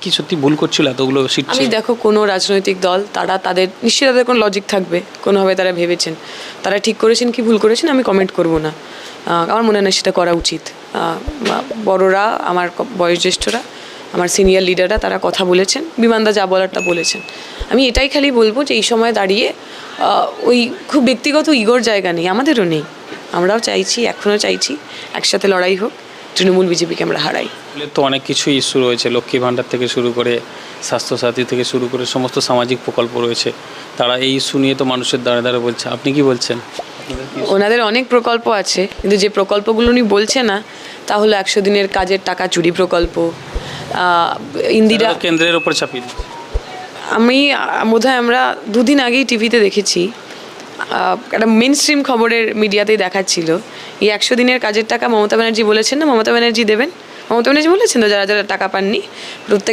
কি সত্যি ভুল করছিল এতগুলো সিট? আমি দেখো, কোনো রাজনৈতিক দল তাদের নিশ্চয়ই তাদের কোনো লজিক থাকবে, কোনোভাবে তারা ভেবেছেন, তারা ঠিক করেছেন কি ভুল করেছেন আমি কমেন্ট করব না। আমার মনে হয় না সেটা করা উচিত। বড়রা, আমার বয়োজ্যেষ্ঠরা, আমার সিনিয়র লিডাররা তারা কথা বলেছেন, বিমানদা যা বলার তা বলেছেন। আমি এটাই খালি বলবো যে এই সময় দাঁড়িয়ে ওই খুব ব্যক্তিগত ইগোর জায়গা নেই, আমাদেরও নেই। আমরাও চাইছি, এখনও চাইছি একসাথে লড়াই হোক, তৃণমূল বিজেপিকে আমরা হারাই। তো অনেক কিছু ইস্যু রয়েছে, লক্ষ্মী ভাণ্ডার থেকে শুরু করে স্বাস্থ্যসাথী থেকে শুরু করে সমস্ত সামাজিক প্রকল্প রয়েছে, তারা এই ইস্যু নিয়ে তো মানুষের দ্বারা দ্বারা বলছে। আপনি কি বলছেন? ওনাদের অনেক প্রকল্প আছে, কিন্তু যে প্রকল্পগুলো উনি বলছে না তা হলো 100 দিনের কাজের টাকা চুরি প্রকল্প, ইন্দিরা কেন্দ্রের ওপর চাপিয়ে দিচ্ছে। আমি বোধহয় আমরা দুদিন আগেই টিভিতে দেখেছি, একটা মেন স্ট্রিম খবরের মিডিয়াতেই দেখাচ্ছিল, এই 100 দিনের কাজের টাকা মমতা ব্যানার্জি বলেছেন না, মমতা ব্যানার্জি দেবেন। মমতা ব্যানার্জি বলেছেন তো যারা যারা টাকা পাননি প্রত্যেকে